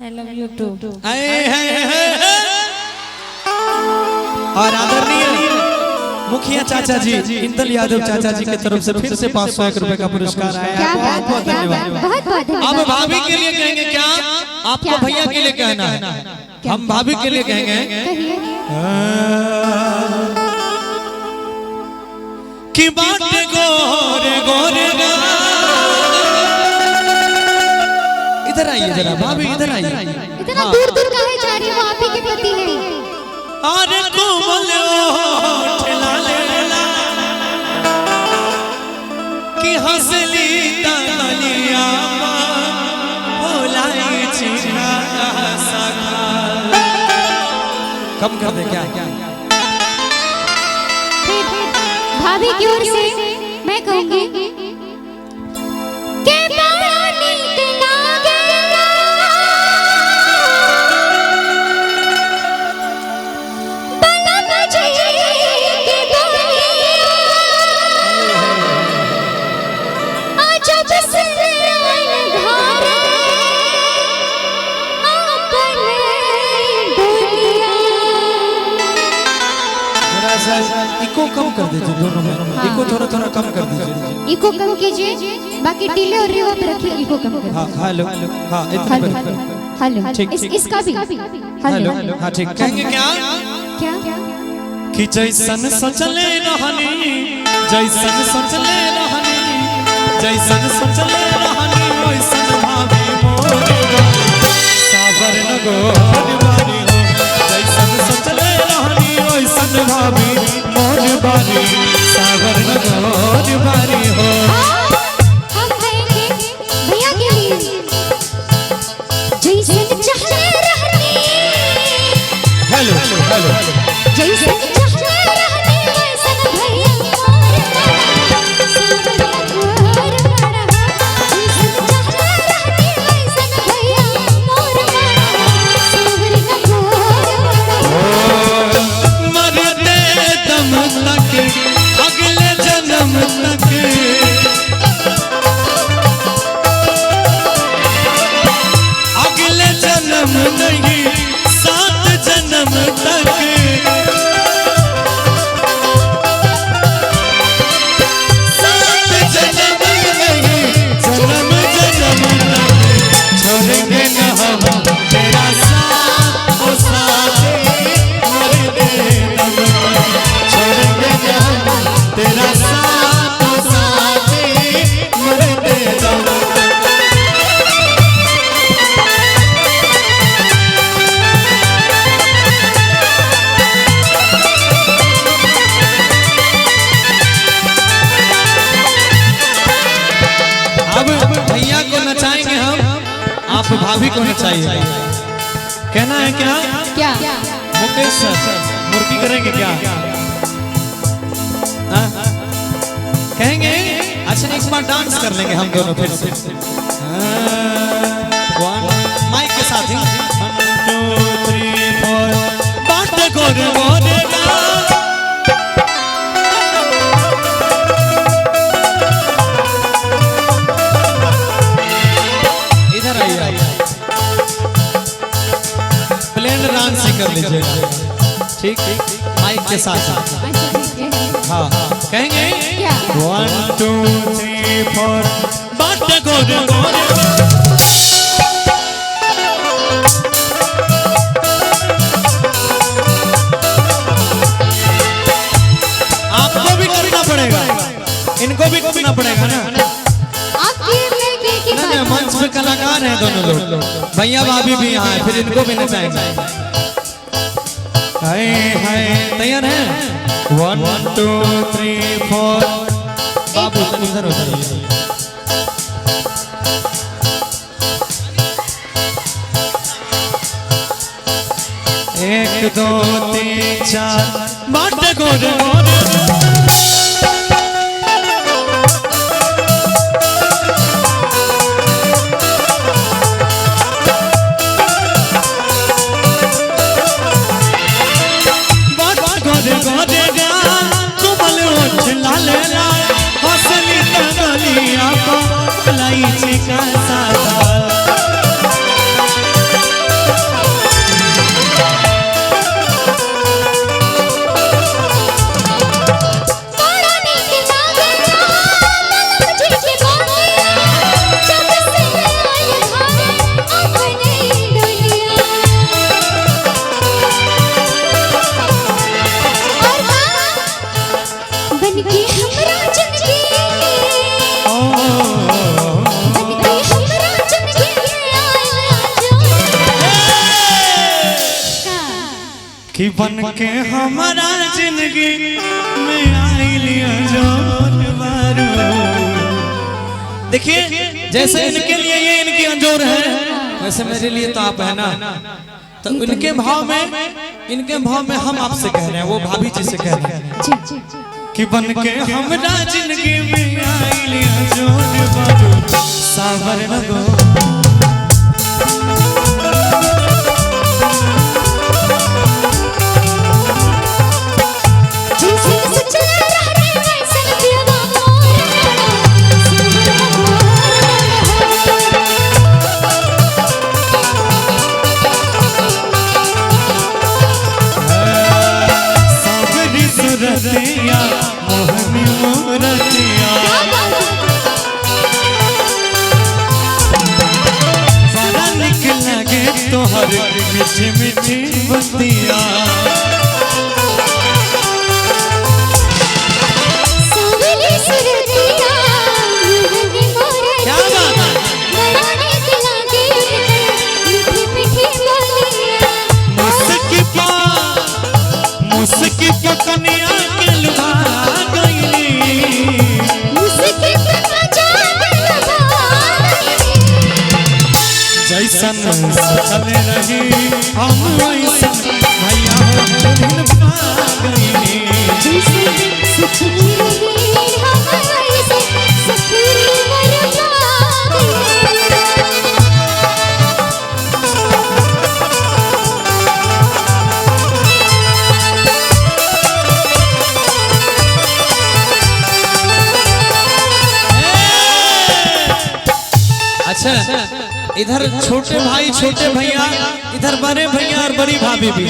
I love you two. और आदरणीय मुखिया चाचा जी इंदल यादव चाचा जी की तरफ से फिर से 500 रुपए का पुरस्कार आया। बहुत बहुत धन्यवाद। अब भाभी के लिए कहेंगे क्या? आपको भैया के लिए कहना है, हम भाभी के लिए कहेंगे कि बाटे गोरे गोरे इधर आइए जरा भाभी, इधर आइए। इतना दूर दूर काहे जा रही हो? आप ही के पति हैं। अरे कोमल ओठ लालेला कि हंसली तलिया भोलाई चिरा सखा। कम कर दे क्या? भाभी की ओर से मैं कहूंगी के पानी के नागेला बना बजे के बोलिया आज बसरान घरे अपने डोलिया। जरा सा इको कम कर दीजिए दोनों में। इको थोड़ा थोड़ा कम कर दीजिए। इको कम कीजिए, बाकी डिले और रिवर्ब रखिए। इको कम कर। हाँ हेलो, हाँ हेलो ठीक। इसका भी हेलो, हाँ ठीक। कहेंगे क्या? क्या कि जैसन सचले रहनी, जैसन सचले रहनी, जैसन सचले रहनी वैसन भाभी मोर सागर नगोर बारी हो। जैसन सचले रहनी वैसन भाभी मोर बारी सागर नगोर बारी हो। हम गाएंगे भैया के लिए जैसन चाहे रहनी। हेलो हेलो जैसन चाहे रहनी वैसन भैया मोर सागर नगोर बड़ा। जैसन चाहे रहनी वैसन भैया मोर सागर नगोर बड़ा। मरते दम तक अगले जन्म तक अगले जन्म नहीं 7 जन्म तक 7 जन्म नहीं जन्म जन्म तक छोड़ेंगे न हम तेरा साथ ओ साथी मरते दम तक छोड़ेंगे न हम तेरा साथ ओ साथी मरते दम तक। अब भैया को नचाएंगे हम, आप भाभी को नचाइए। कहना है क्या? क्या मुकेश सर मुर्गी करेंगे क्या? कहेंगे? अच्छा एक बार डांस कर लेंगे हम दोनों फिर से। माइक के साथ ही 1 2 3 4 बाटे गोरे गोरे प्लेन डांस ही कर लीजिएगा। ठीक माइक के साथ। हाँ कहेंगे 1 2 3 4 बाटे गोरे गोरे। आपको भी करना पड़ेगा, इनको भी करना पड़ेगा ना। ना मंच पे कलाकार हैं दोनों लोग, भैया भाभी भी यहाँ है, फिर इनको भी नचाएंगे। हाय हाय तैयार हैं? 1 2 3 4 बाबू इधर हो जाइए। 1 2 3 4 बाटे गोरे गोरे। कि बन के हमारा जिंदगी में आई लिया जोर बारू। देखिए जैसे इनके लिए ये इनकी अंजोर है, वैसे मेरे लिए तो आप है ना। तो इनके भाव में हम आपसे कह रहे हैं, वो भाभी जी से कह रहे हैं कि बन के हमारा जिंदगी में आई लिया जोर बारू सावर लगो। मीठी मीठी बतिया सावली सुरतिया मोहनी मोरतिया मराने दिलागे मीठी मीठी बोलिया मुस्की पकनिया के लुभा गईली मुस्की पकनिया के लुभा जैसन चले रही हम वैसन भैया हो पा गईली जैसन सखी रही हम वैसन सखी मरना अच्छा इधर छोटे भाई छोटे भैया, इधर बड़े भैया और बड़ी भाभी भी,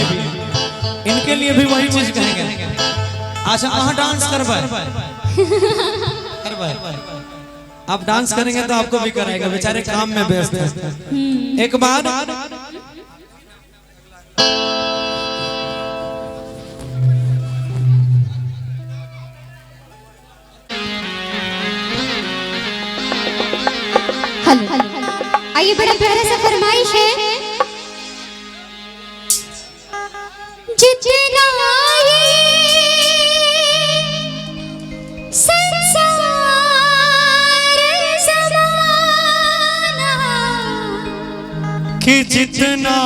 इनके लिए भी वही चीज कहेंगे। अच्छा वहाँ डांस करवाए आप डांस करेंगे तो आपको भी कराएगा, बेचारे काम में व्यस्त हैं। एक बार आइए बड़ा प्यारा सा फरमाइश है। जितना आए संसार ज़माना कि जितना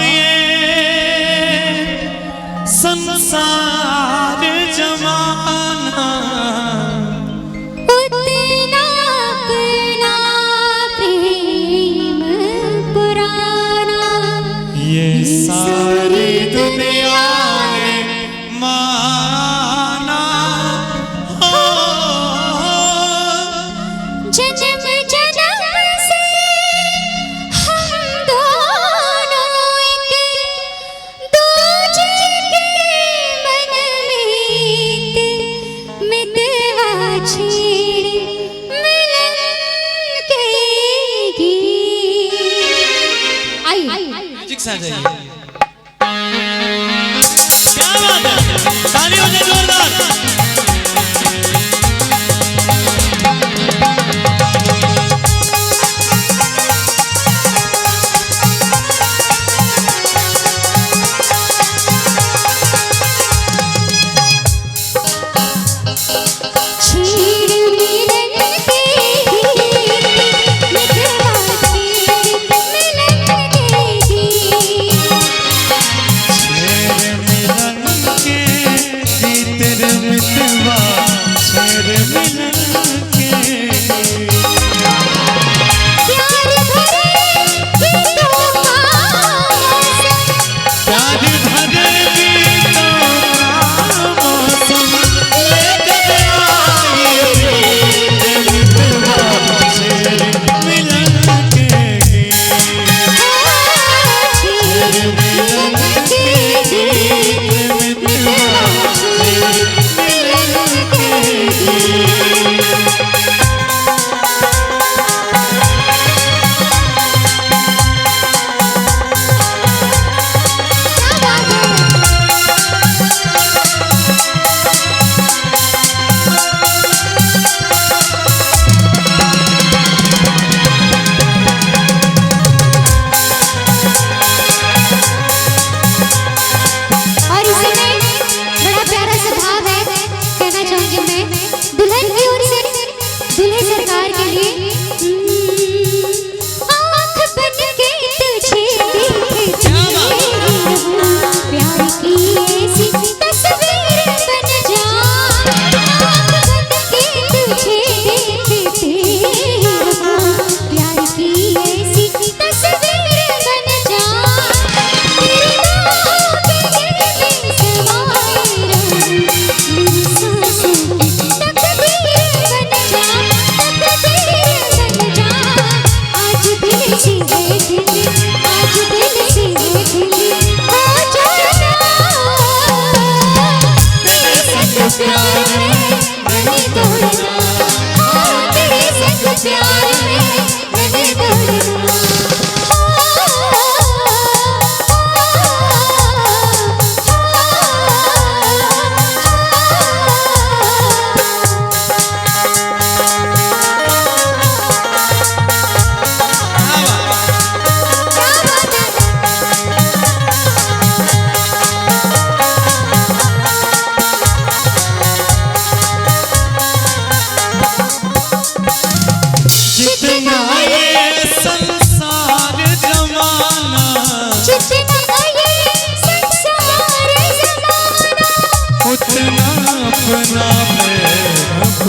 ये संसार जमाना उतना अपना प्रेम पुराना ये सारी दुनिया ने माना हो। जन्म जन्म से हम दोनों एक दूजे के मन में मितवा छेड़ मिलन के गीत। आई म्यूजिक सा जाइए, क्या बात है, ताली हो जाए जोरदार। छेड़ मिलन के गीत मितवा छेड़ मिलन के गीत। शेर मिलन के गीत मितवा शेर मिलन के प्यार भरे गीतों का प्यार भरे गीतों का मौसम लेकर आई मितवा शेर मिलन के छेड़ मिलन के गीत मितवा छेड़ मिलन के गीत।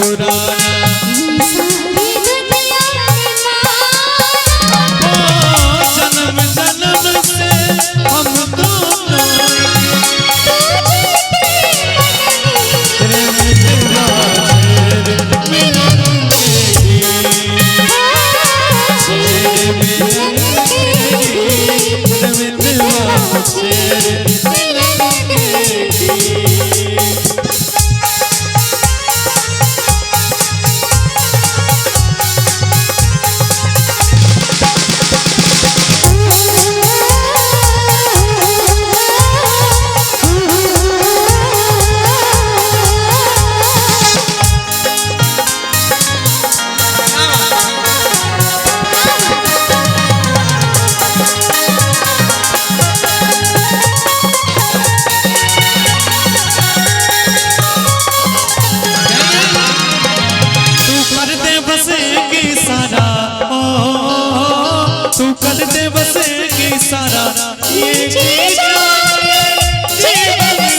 पुराना सारी दुनिया में जन्म जन्म से हम दोनों प्रेम तेरा मिलेंगे तू कर दे बसेगी सारा ये जीवन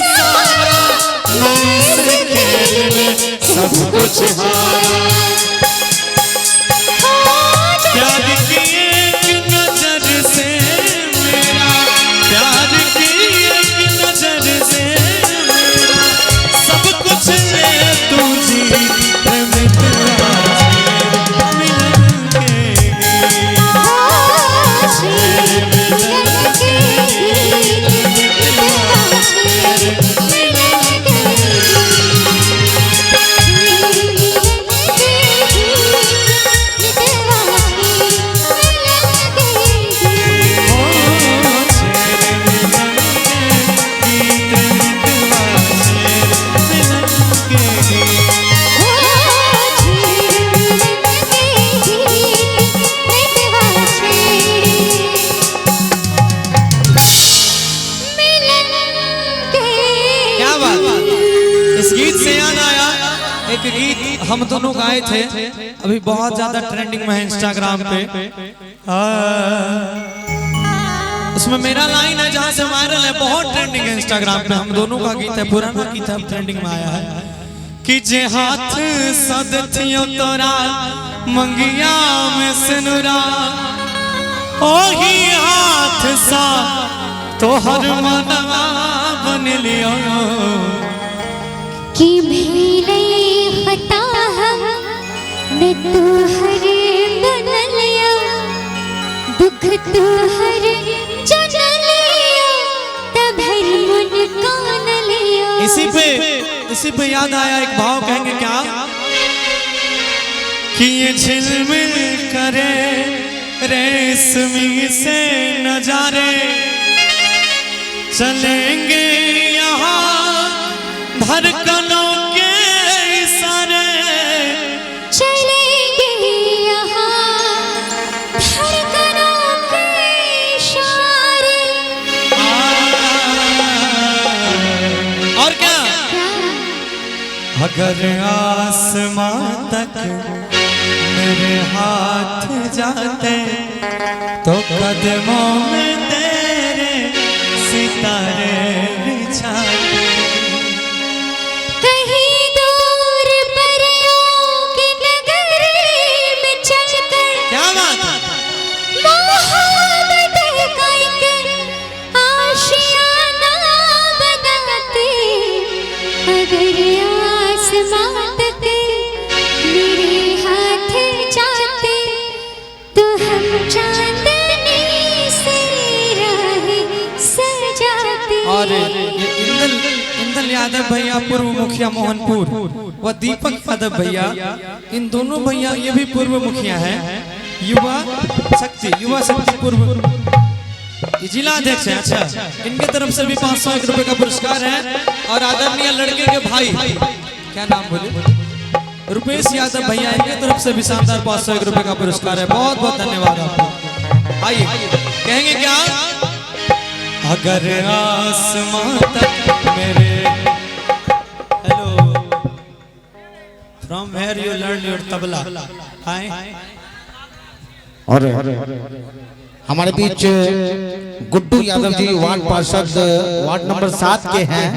सारा मेरे खेल में सब कुछ हारा प्यार की एक नजर से मेरा प्यार की एक नजर से मेरा सब कुछ ले तू जी प्रेम तेरा एक गीत हम दोनों गाए थे, अभी बहुत ज्यादा ट्रेंडिंग में है इंस्टाग्राम पे। उसमें मेरा लाइन है जहाँ से वायरल है, बहुत ट्रेंडिंग है इंस्टाग्राम पे। हम दोनों का गीत है, पुराना गीत है, ट्रेंडिंग में आया है कि जे हाथ सदथियो तोरा मंगिया में सिनुरा ओही हाथ सा तोहर मनवा बन लियो कि मेरे खता ने तू हर बनलिया दुख तू हर जनलिया तब हर मन कान लिया। इसी पे याद आया एक भाव, कहेंगे क्या कि ये झिलमिल करे रेशमी से नजारे चलेंगे यहाँ धड़कनों के इशारे चलेंगे यहाँ धड़कनों के इशारे। और क्या अगर आसमां तक मेरे हाथ जाते तो कदमों में तेरे सितारे बिछाते। कहीं दूर परियों की नगरी में चलकर क्या बात मोहब्बत का एक आशियाना बनाते। अगर आसमां तक मेरे हाथ जाते तो हम चांदनी से राह सजाते। और ये इंदल यादव भैया पूर्व मुखिया मोहनपुर व दीपक यादव भैया, इन दोनों भैया ये भी पूर्व मुखिया हैं, युवा शक्ति पूर्व जिला अध्यक्ष है। अच्छा, इनके तरफ से भी 501 रुपए का पुरस्कार है। और आदरणीय लड़के के भाई, क्या नाम बोले, रुपेश यादव भैया, इनके तरफ से भी शानदार 501 रुपए का पुरस्कार है। बहुत बहुत धन्यवाद आपको। आइए कहेंगे क्या अगर आसमां तक मेरे hello from where you learn your tabla hi. और हमारे बीच गुड्डू यादव जी वार्ड पार्षद वार्ड नंबर 7 के हैं,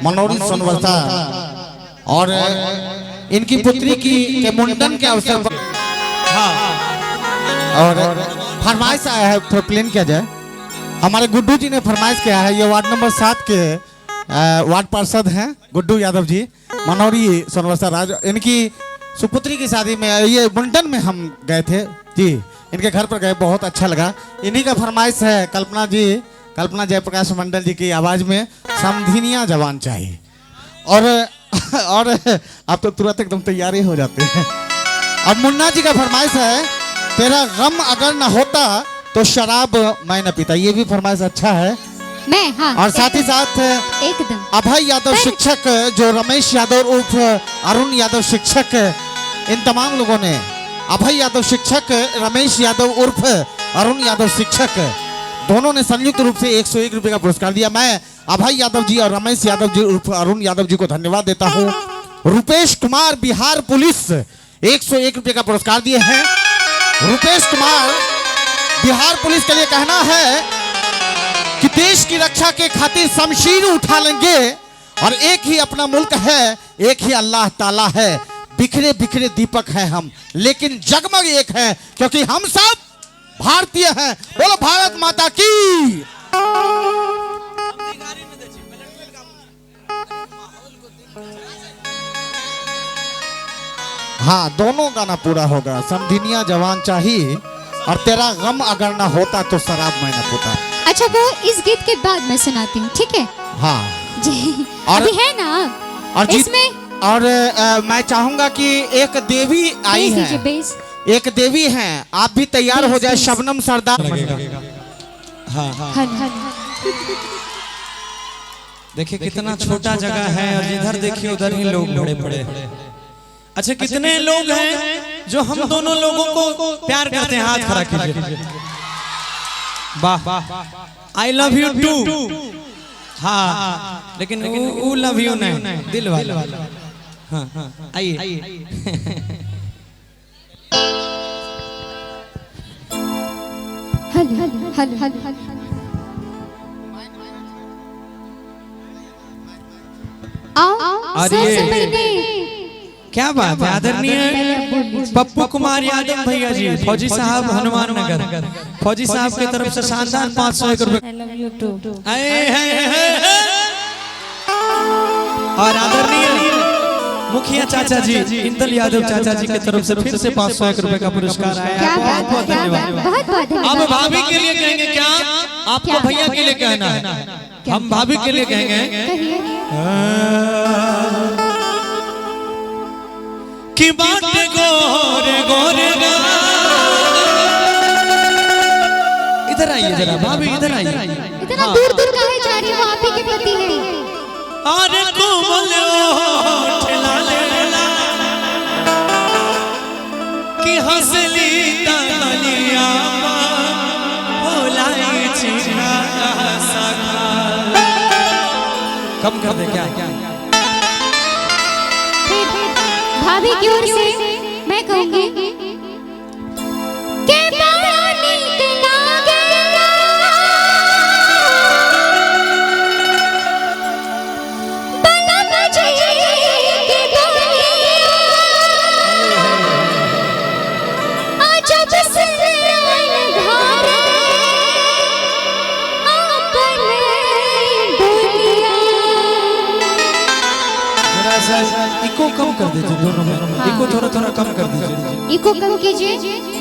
मनोरी सोनवर्षा। और इनकी पुत्री की के मुंडन के अवसर पर और फरमाइश आया है तो प्लेन किया जाए। हमारे गुड्डू जी ने फरमाइश किया है, ये वार्ड नंबर 7 के वार्ड पार्षद हैं गुड्डू यादव जी, मनौरी सोनवर्षा राज। इनकी सुपुत्री की शादी में, ये मुंडन में हम गए थे जी, इनके घर पर गए, बहुत अच्छा लगा। इन्हीं का फरमाइश है कल्पना जी, कल्पना जयप्रकाश मंडल जी की आवाज़ में समधिनिया जवान चाहिए। और आप तो तुरंत एकदम तैयारी हो जाते हैं। अब मुन्ना जी का फरमाइश है, तेरा गम अगर न होता तो शराब मैं न पीता। ये भी फरमाइश अच्छा है। मैं हाँ, और साथ ही साथ एकदम अभय यादव शिक्षक, जो रमेश यादव उर्फ अरुण यादव शिक्षक, इन तमाम लोगों ने, अभय यादव शिक्षक, रमेश यादव उर्फ अरुण यादव शिक्षक, दोनों ने संयुक्त रूप से 101 रुपए का पुरस्कार दिया। मैं अभय यादव जी और रमेश यादव जी उर्फ अरुण यादव जी को धन्यवाद देता हूँ। रुपेश कुमार बिहार पुलिस 101 रुपए का पुरस्कार दिए हैं। रुपेश कुमार बिहार पुलिस के लिए कहना है कि देश की रक्षा के खातिर शमशीर उठा लेंगे और एक ही अपना मुल्क है, एक ही अल्लाह ताला है, बिखरे बिखरे दीपक हैं हम लेकिन जगमग एक है, क्योंकि हम सब भारतीय हैं। बोलो भारत माता की। हाँ, दोनों गाना पूरा होगा। समधिनिया जवान चाहिए और तेरा गम अगर ना होता तो शराब मैं ना पीता। अच्छा, वो इस गीत के बाद मैं सुनाती हूँ, ठीक है? हाँ जी, और अभी है ना और इसमें। और मैं चाहूंगा कि एक देवी आई बेस दीजिए, है, बेस। एक देवी हैं, आप भी तैयार हो जाए। शबनम सरदार। हाँ हाँ, हल देखिए कितना छोटा जगह है और जिधर देखिए उधर ही लोग बड़े बड़े। अच्छा, कितने लोग हैं जो हम दोनों लोगों को प्यार करते हैं? हाथ खड़ा कीजिए। वाह, आई लव यू टू। हाँ, लेकिन वो लव यू नहीं, दिल वाला। हाँ हाँ, आइए। हल आओ, सबसे पहले क्या बात है, आदरणीय पप्पू कुमार यादव भैया जी, फौजी साहब, हनुमान नगर, फौजी साहब की तरफ से शानदार 501 रुपए। और आदरणीय मुखिया चाचा जी, इंदल यादव चाचा जी की तरफ से फिर से 501 रुपए का पुरस्कार आया। क्या बहुत बात, बहुत क्या बात, धन्यवाद। बहुत बहुत अब धन्यवाद। भाभी के लिए कहेंगे क्या? आपको भैया के लिए कहना है, हम भाभी के लिए कहेंगे कि बात गोरे गोरे इधर आइए जरा भाभी, इधर आइए। इतना दूर दूर काहे जा रही हो? आप ही के पति हैं। अरे कोमल ओठ लालेला कि हंसली तलिया भोलाई चिन्हा सखा। कम कर दे क्या? भाभी की ओर से मैं कहूंगी के बड़ा नीक लागेला बलम जी के बोलिया अजब से घर अपने बोलिया। जरा सा इको कम कर दीजिए दोनों में, इको थोड़ा थोड़ा कम कर दीजिए। इको कम कीजिए,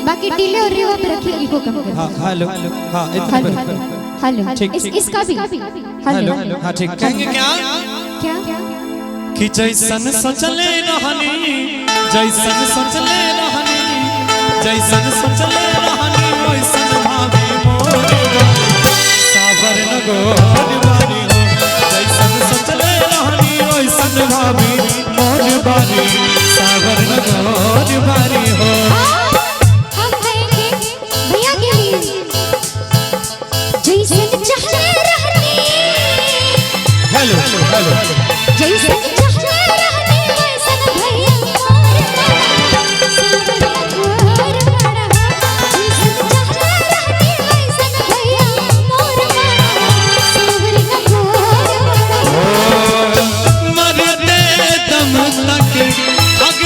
बाकी डिले और रिवर्ब रखिए, इको कम कर। हाँ हेलो, हाँ हेलो हेलो, ठीक। इसका भी हेलो, हाँ ठीक। कहेंगे क्या? क्या कि जैसन सोचले रहनी, जैसन सोचले रहनी, जैसन सोचले रहनी वैसन भाभी मोर सागर नगोर बारी हो। जैसन सोचले रहनी वैसन भाभी मोर बारी सागर नगोर बारी हो। हम कहेंगे भैया के लिए जैसन चाहे रहनी, हेलो हेलो, जैसन चाहे रहनी वैसन भैया मोर बड़ा। जैसन चाहे रहनी वैसन भैया मोर बड़ा। मरते दम तक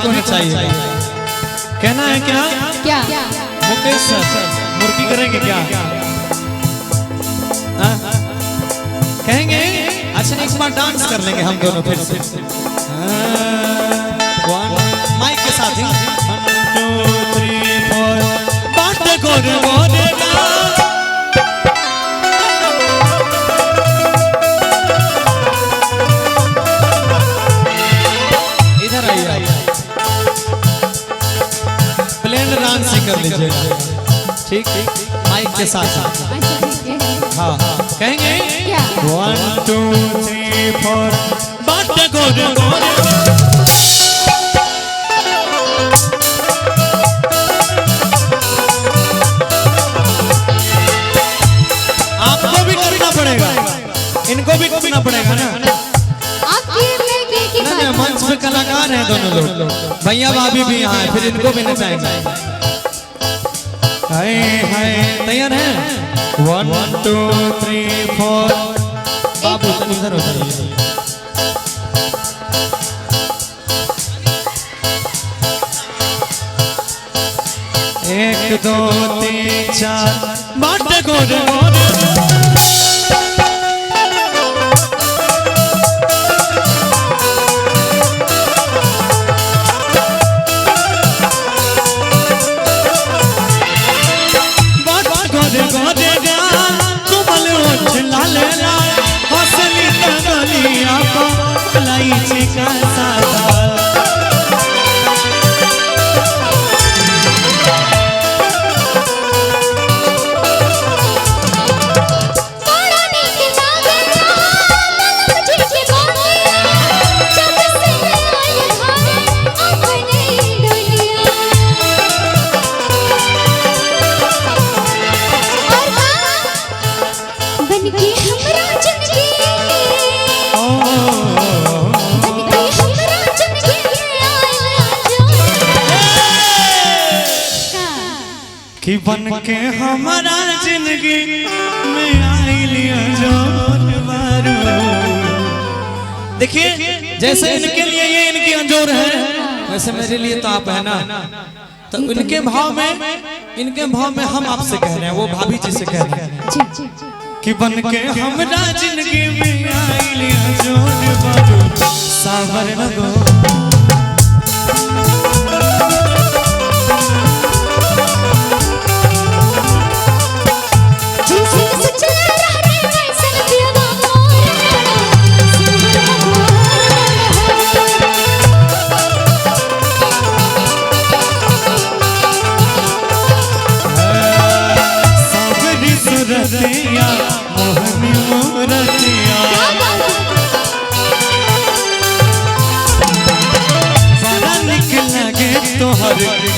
को है चाहिए। कहना है क्या? क्या? मुकेश सर मुर्गी करेंगे क्या? कहेंगे? अच्छा एक बार डांस कर लेंगे हम दोनों फिर से माइक के साथ ही। 1 2 3 4 बात गोरे गोरे इधर आइए प्लेन डांस कर लीजिए ठीक माइक के साथ। हाँ कहेंगे क्या? 1 2 3 4 बात गोरे गोरे आपको भी करना पड़ेगा इनको भी करना पड़ेगा ना। नहीं मंच पे कलाकार हैं दोनों लोग भैया भाभी भी यहाँ है फिर इनको भी नचाएंगे। हाय हाय तैयार है 1 2 3 4 बाबू इधर उधर 1 2 3 4 बाट गोरे गोरे कि बन के हमारा जिंदगी में आई लिया जोर मारो। देखिए जैसे इनके लिए ये इनकी अंजोर है वैसे मेरे लिए तो आप है ना। तो इनके भाव में हम आपसे कह रहे हैं वो भाभी जी से कह रहे हैं कि बन के हमारा जिंदगी में आई लिया जोर मारो सावर लगो।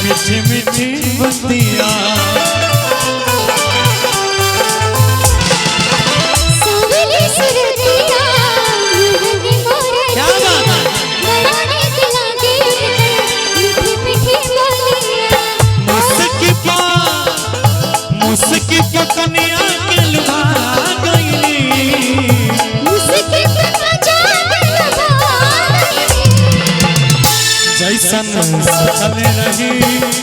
मीठी मीठी बतिया क्या बात है मुस्की पकनिया के लुभा गई जैसन चले रही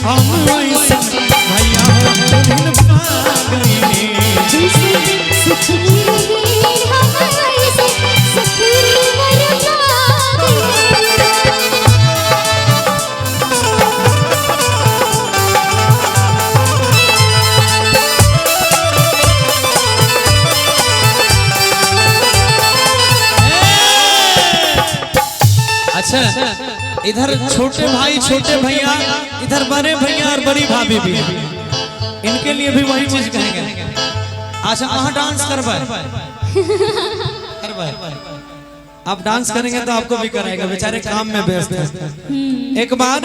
हम वैसन भैया दिन पा गई। अच्छा इधर छोटे भाई छोटे भैया इधर बड़े भैया और बड़ी भाभी भी इनके लिए भी वही चीज कहेंगे। अच्छा वहाँ डांस करवाए आप डांस करेंगे तो आपको भी कराएगा बेचारे काम में व्यस्त हैं। एक बार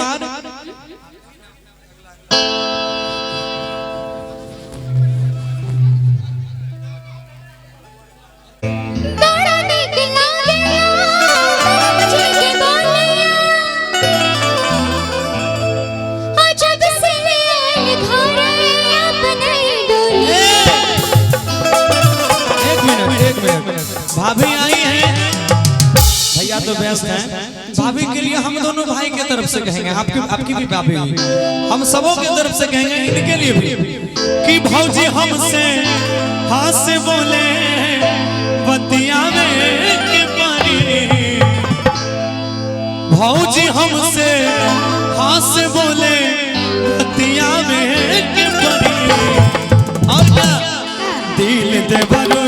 भाभी आई है भैया तो व्यस्त हैं। भाभी के लिए हम दोनों भाई के तरफ से कहेंगे, आपकी भी भाभी हुई, हम सबों की तरफ से कहेंगे इनके लिए भी कि भौजी हमसे हाथ से बोले बतियावे के परी, भौजी हमसे हाथ से बोले बतियावे के परी, और क्या दिल दे बनो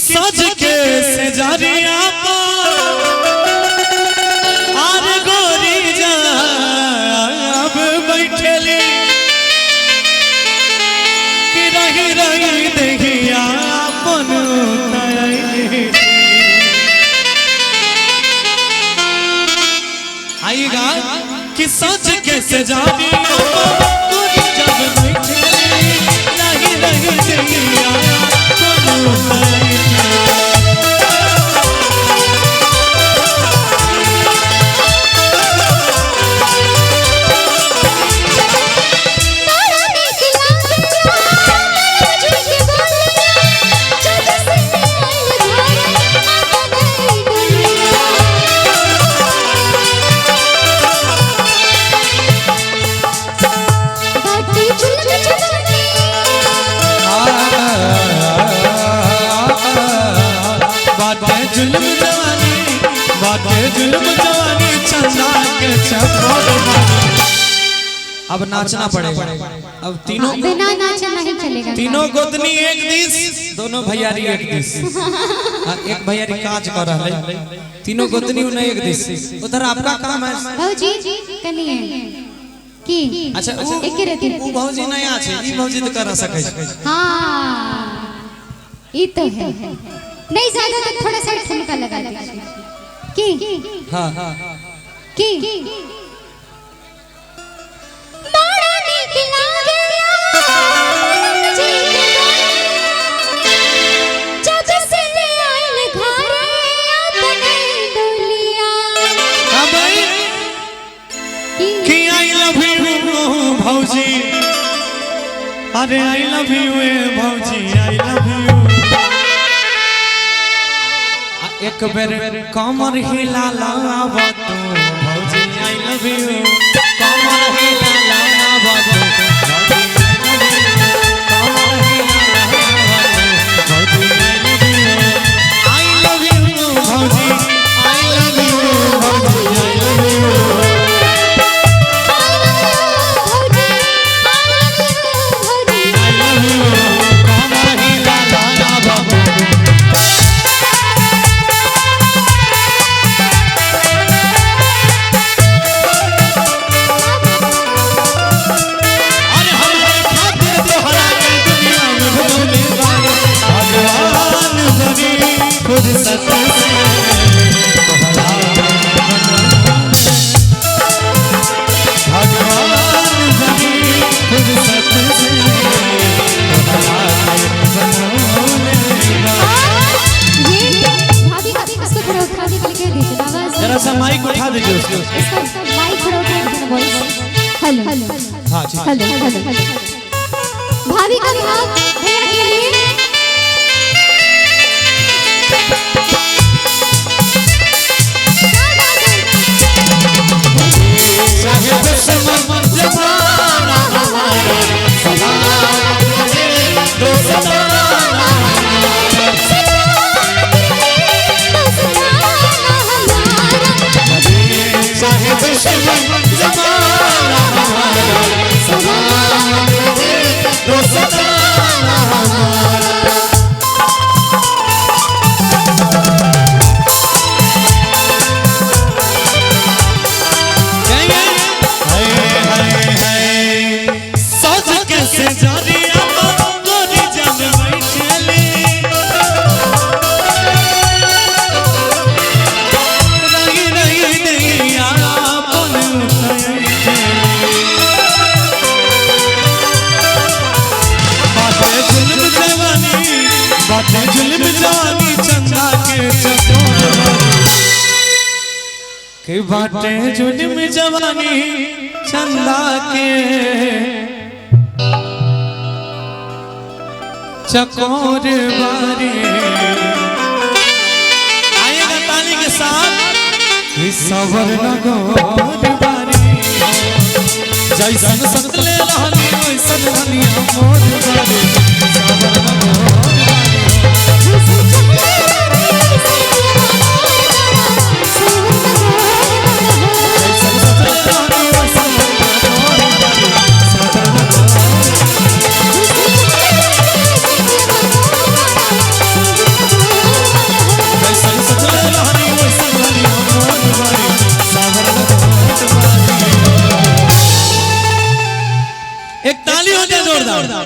सज के सजारिया आर गोरी जाब बैठली कि रही रही देखिया अपन आइएगा कि सज के सजारिया गोरी जाब बैठली रही रही देखिया अब नाचना पड़ेगा, अब तीनों बिना नाचे नहीं चलेगा। तीनों गोतनी एक दिस, दोनों भैयारी एक दिस, एक भैयारी काज कर रहा है, तीनों गोतनी उन्हें एक दिस। उधर आपका काम है भौजी कनिए की, अच्छा एक ही रहती वो भौजी नहीं आछे, ई भौजी तो कर सके छै। हां ई तो है, नहीं ज्यादा तो थोड़ा सा ठुमका लगा दीजिए की। हां की भौजी, अरे आई लव यू भौजी, आई लव यू, एक बेर कमर हिला लावा तू भौजी, आई लव यू, कमर हिला लावा तू आई लव यू भौजी, आई लव यू भौजी, आई लव यू। माइक उठा दीजिए उसको, माइक उठा वॉइस। हेलो हाँ हेलो हेलो, भाभी का भाव भैया के लिए Zamaana के बाटे जुल्म जवानी चंदा के चकोर बारी। आइएगा ताली के साथ। सवर नगोर बारी जैसन सतले रहनी वैसन रहनी मोर बारी। सवर नगोर एक ताली हो जाए जोरदार।